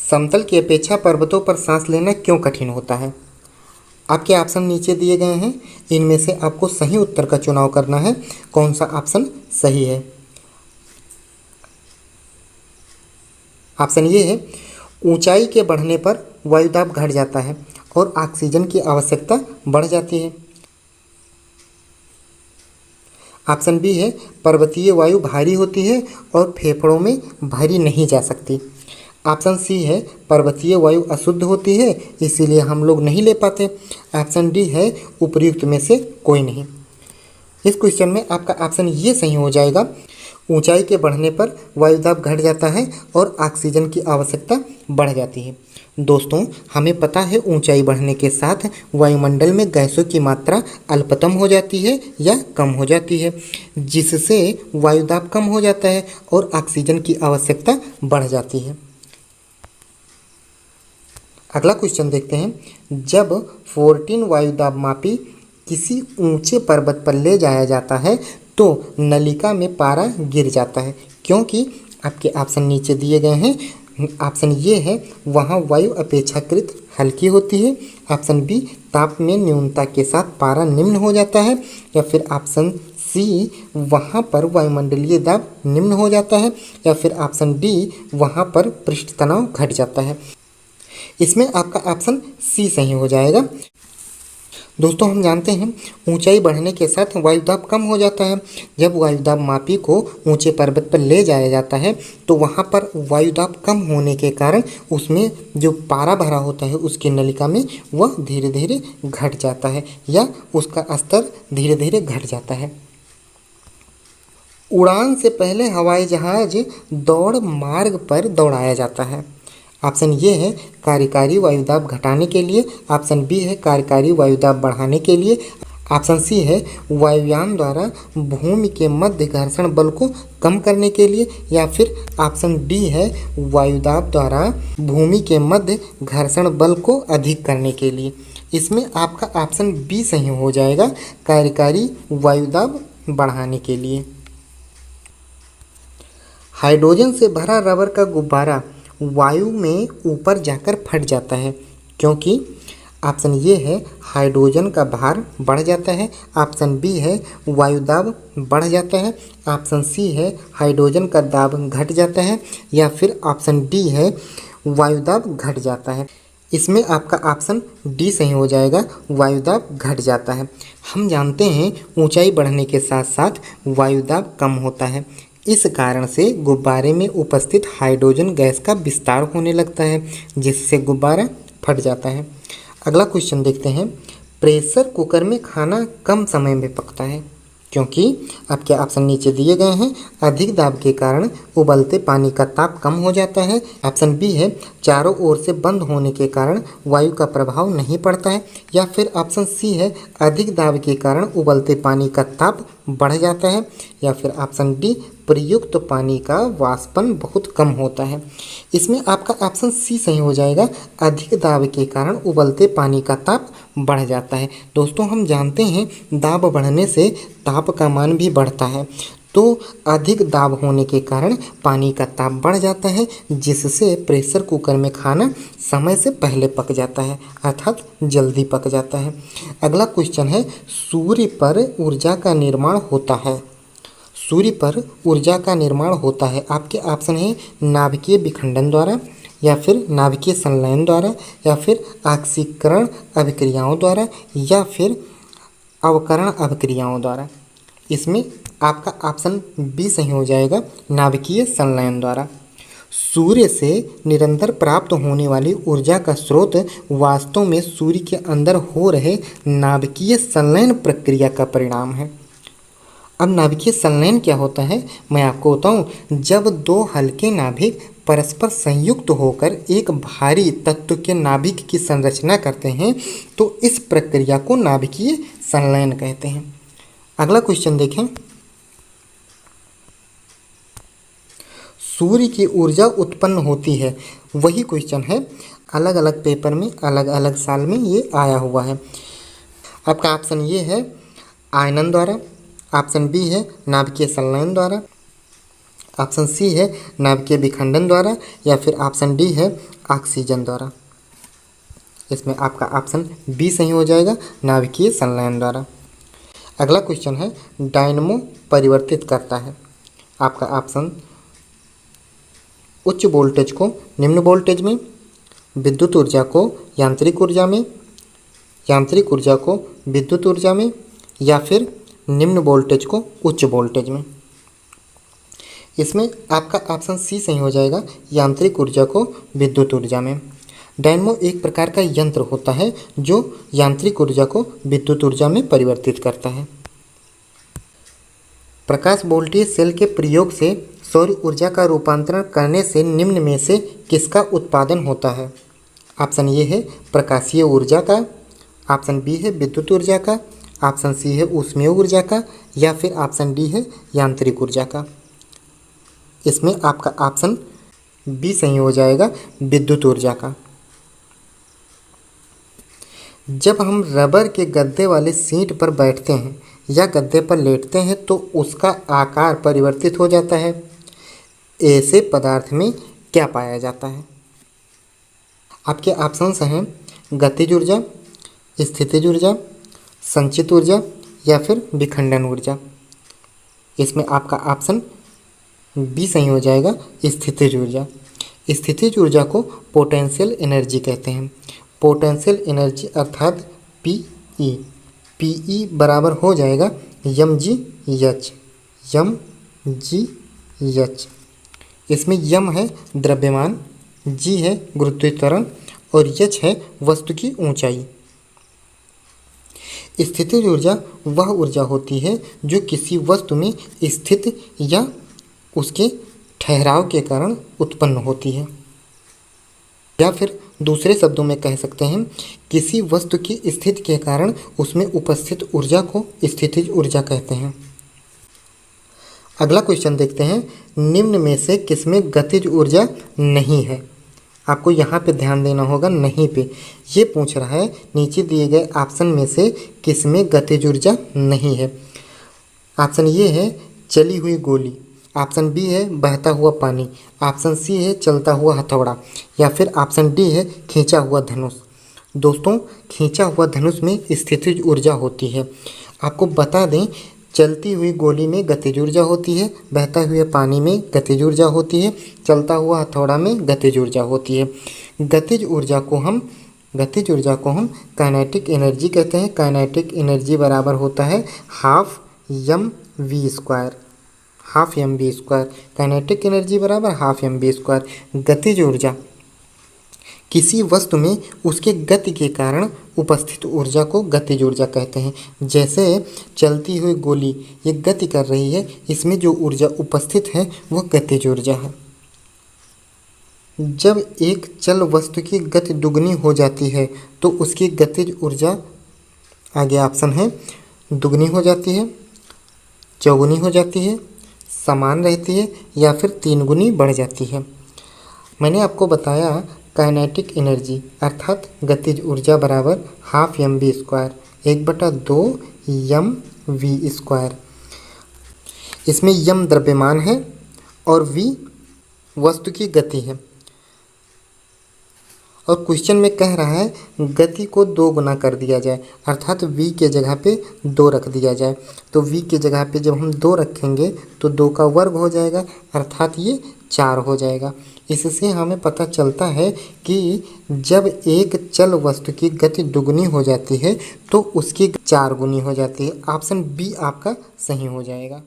समतल की अपेक्षा पर्वतों पर सांस लेना क्यों कठिन होता है? आपके ऑप्शन नीचे दिए गए हैं, इनमें से आपको सही उत्तर का चुनाव करना है। कौन सा ऑप्शन सही है? ऑप्शन ये है, ऊंचाई के बढ़ने पर वायुदाब घट जाता है और ऑक्सीजन की आवश्यकता बढ़ जाती है। ऑप्शन बी है, पर्वतीय वायु भारी होती है और फेफड़ों में भरी नहीं जा सकती। ऑप्शन सी है, पर्वतीय वायु अशुद्ध होती है इसीलिए हम लोग नहीं ले पाते। ऑप्शन डी है, उपर्युक्त में से कोई नहीं। इस क्वेश्चन में आपका ऑप्शन ये सही हो जाएगा, ऊंचाई के बढ़ने पर वायुदाब घट जाता है और ऑक्सीजन की आवश्यकता बढ़ जाती है। दोस्तों, हमें पता है ऊंचाई बढ़ने के साथ वायुमंडल में गैसों की मात्रा अल्पतम हो जाती है या कम हो जाती है, जिससे वायुदाब कम हो जाता है और ऑक्सीजन की आवश्यकता बढ़ जाती है। अगला क्वेश्चन देखते हैं। जब 14 वायुदाब मापी किसी ऊंचे पर्वत पर ले जाया जाता है तो नलिका में पारा गिर जाता है, क्योंकि आपके ऑप्शन नीचे दिए गए हैं। ऑप्शन ये है, वहाँ वायु अपेक्षाकृत हल्की होती है। ऑप्शन बी, ताप में न्यूनता के साथ पारा निम्न हो जाता है। या फिर ऑप्शन सी, वहाँ पर वायुमंडलीय दाब निम्न हो जाता है। या फिर ऑप्शन डी, वहाँ पर पृष्ठ तनाव घट जाता है। इसमें आपका ऑप्शन सी सही हो जाएगा। दोस्तों, हम जानते हैं ऊंचाई बढ़ने के साथ वायुदाब कम हो जाता है। जब वायुदाब मापी को ऊंचे पर्वत पर ले जाया जाता है तो वहां पर वायुदाब कम होने के कारण उसमें जो पारा भरा होता है उसकी नलिका में वह धीरे धीरे घट जाता है या उसका स्तर धीरे धीरे घट जाता है। उड़ान से पहले हवाई जहाज दौड़ मार्ग पर दौड़ाया जाता है। ऑप्शन ये है, कार्यकारी वायुदाब घटाने के लिए। ऑप्शन बी है, कार्यकारी वायुदाब बढ़ाने के लिए। ऑप्शन सी है, वायुयान द्वारा भूमि के मध्य घर्षण बल को कम करने के लिए। या फिर ऑप्शन डी है, वायुदाब द्वारा भूमि के मध्य घर्षण बल को अधिक करने के लिए। इसमें आपका ऑप्शन बी सही हो जाएगा, कार्यकारी वायुदाब बढ़ाने के लिए। हाइड्रोजन से भरा रबर का गुब्बारा वायु में ऊपर जाकर फट जाता है, क्योंकि ऑप्शन ये है, हाइड्रोजन का भार बढ़ जाता है। ऑप्शन बी है, वायुदाब बढ़ जाता है। ऑप्शन सी है, हाइड्रोजन का दाब घट जाता है। या फिर ऑप्शन डी है, वायुदाब घट जाता है। इसमें आपका ऑप्शन डी सही हो जाएगा, वायुदाब घट जाता है। हम जानते हैं ऊंचाई बढ़ने के साथ साथ वायुदाब कम होता है, इस कारण से गुब्बारे में उपस्थित हाइड्रोजन गैस का विस्तार होने लगता है, जिससे गुब्बारा फट जाता है। अगला क्वेश्चन देखते हैं। प्रेशर कुकर में खाना कम समय में पकता है, क्योंकि आपके ऑप्शन नीचे दिए गए हैं। अधिक दाब के कारण उबलते पानी का ताप कम हो जाता है। ऑप्शन बी है, चारों ओर से बंद होने के कारण वायु का प्रभाव नहीं पड़ता है। या फिर ऑप्शन सी है, अधिक दाब के कारण उबलते पानी का ताप बढ़ जाता है। या फिर ऑप्शन डी, प्रयुक्त पानी का वाष्पन बहुत कम होता है। इसमें आपका ऑप्शन सी सही हो जाएगा, अधिक दाब के कारण उबलते पानी का ताप बढ़ जाता है। दोस्तों, हम जानते हैं दाब बढ़ने से ताप का मान भी बढ़ता है, तो अधिक दाब होने के कारण पानी का ताप बढ़ जाता है, जिससे प्रेशर कुकर में खाना समय से पहले पक जाता है, अर्थात जल्दी पक जाता है। अगला क्वेश्चन है, सूर्य पर ऊर्जा का निर्माण होता है। सूर्य पर ऊर्जा का निर्माण होता है, आपके ऑप्शन है, नाभिकीय विखंडन द्वारा, या फिर नाभिकीय संलयन द्वारा, या फिर ऑक्सीकरण अभिक्रियाओं द्वारा, या फिर अवकरण अभिक्रियाओं द्वारा। इसमें आपका ऑप्शन बी सही हो जाएगा, नाभिकीय संलयन द्वारा। सूर्य से निरंतर प्राप्त होने वाली ऊर्जा का स्रोत वास्तव में सूर्य के अंदर हो रहे नाभिकीय संलयन प्रक्रिया का परिणाम है। अब नाभिकीय संलयन क्या होता है, मैं आपको बताऊं। जब दो हल्के नाभिक परस्पर संयुक्त होकर एक भारी तत्व के नाभिक की संरचना करते हैं तो इस प्रक्रिया को नाभिकीय संलयन कहते हैं। अगला क्वेश्चन देखें। सूर्य की ऊर्जा उत्पन्न होती है, वही क्वेश्चन है, अलग अलग पेपर में अलग अलग साल में ये आया हुआ है। आपका ऑप्शन ये है, आयनन द्वारा। ऑप्शन बी है, नाभिकीय संलयन द्वारा। ऑप्शन सी है, नाभिकीय विखंडन द्वारा। या फिर ऑप्शन डी है, ऑक्सीजन द्वारा। इसमें आपका ऑप्शन बी सही हो जाएगा, नाभिकीय संलयन द्वारा। अगला क्वेश्चन है, डायनमो परिवर्तित करता है। आपका ऑप्शन उच्च वोल्टेज को निम्न वोल्टेज में, विद्युत ऊर्जा को यांत्रिक ऊर्जा में, यांत्रिक ऊर्जा को विद्युत ऊर्जा में, या फिर निम्न वोल्टेज को उच्च वोल्टेज में। इसमें आपका ऑप्शन सी सही हो जाएगा, यांत्रिक ऊर्जा को विद्युत ऊर्जा में। डायनमो एक प्रकार का यंत्र होता है जो यांत्रिक ऊर्जा को विद्युत ऊर्जा में परिवर्तित करता है। प्रकाश वोल्टेज सेल के प्रयोग से सौर ऊर्जा का रूपांतरण करने से निम्न में से किसका उत्पादन होता है? ऑप्शन ए है प्रकाशीय ऊर्जा का, ऑप्शन बी है विद्युत ऊर्जा का, ऑप्शन सी है ऊष्मीय ऊर्जा का, या फिर ऑप्शन डी है यांत्रिक ऊर्जा का। इसमें आपका ऑप्शन बी सही हो जाएगा, विद्युत ऊर्जा का। जब हम रबर के गद्दे वाले सीट पर बैठते हैं या गद्दे पर लेटते हैं तो उसका आकार परिवर्तित हो जाता है। ऐसे पदार्थ में क्या पाया जाता है? आपके ऑप्शंस हैं गतिज ऊर्जा, स्थितिज ऊर्जा, संचित ऊर्जा, या फिर विखंडन ऊर्जा। इसमें आपका ऑप्शन बी सही हो जाएगा, स्थितिज ऊर्जा। स्थितिज ऊर्जा को पोटेंशियल एनर्जी कहते हैं। पोटेंशियल एनर्जी अर्थात पीई, पीई बराबर हो जाएगा mgh, mgh। इसमें यम है द्रव्यमान, जी है गुरुत्वीय त्वरण और एच है वस्तु की ऊंचाई। स्थितिज ऊर्जा वह ऊर्जा होती है जो किसी वस्तु में स्थित या उसके ठहराव के कारण उत्पन्न होती है, या फिर दूसरे शब्दों में कह सकते हैं किसी वस्तु की स्थिति के कारण उसमें उपस्थित ऊर्जा को स्थितिज ऊर्जा कहते हैं। अगला क्वेश्चन देखते हैं, निम्न में से किसमें गतिज ऊर्जा नहीं है? आपको यहाँ पे ध्यान देना होगा, नहीं पे ये पूछ रहा है नीचे दिए गए ऑप्शन में से किसमें गतिज ऊर्जा नहीं है। ऑप्शन ये है चली हुई गोली, ऑप्शन बी है बहता हुआ पानी, ऑप्शन सी है चलता हुआ हथौड़ा, या फिर ऑप्शन डी है खींचा हुआ धनुष। दोस्तों, खींचा हुआ धनुष में स्थितिज ऊर्जा होती है। आपको बता दें, चलती हुई गोली में गतिज ऊर्जा होती है, बहता हुए पानी में गतिज ऊर्जा होती है, चलता हुआ हथौड़ा में गतिज ऊर्जा होती है। गतिज ऊर्जा को हम काइनेटिक एनर्जी कहते हैं। काइनेटिक एनर्जी बराबर होता है half M V square, half M V square. Kinetic energy बराबर हाफ एम वी स्क्वायर। गतिज ऊर्जा किसी वस्तु में उसके गति के कारण उपस्थित ऊर्जा को गतिज ऊर्जा कहते हैं। जैसे चलती हुई गोली ये गति कर रही है, इसमें जो ऊर्जा उपस्थित है वह गतिज ऊर्जा है। जब एक चल वस्तु की गति दुगनी हो जाती है तो उसकी गतिज ऊर्जा, आगे ऑप्शन है दुगनी हो जाती है, चौगुनी हो जाती है, समान रहती है, या फिर तीन गुनी बढ़ जाती है। मैंने आपको बताया काइनेटिक एनर्जी अर्थात गतिज ऊर्जा बराबर half M V square, 1/2 M V square. इसमें यम द्रव्यमान है और वी वस्तु की गति है। और क्वेश्चन में कह रहा है गति को 2 गुना कर दिया जाए, अर्थात v के जगह पे 2 रख दिया जाए। तो v के जगह पे जब हम 2 रखेंगे तो 2 का वर्ग हो जाएगा, अर्थात ये 4 हो जाएगा। इससे हमें पता चलता है कि जब एक चल वस्तु की गति दुगुनी हो जाती है तो उसकी 4 गुनी हो जाती है। ऑप्शन बी आपका सही हो जाएगा।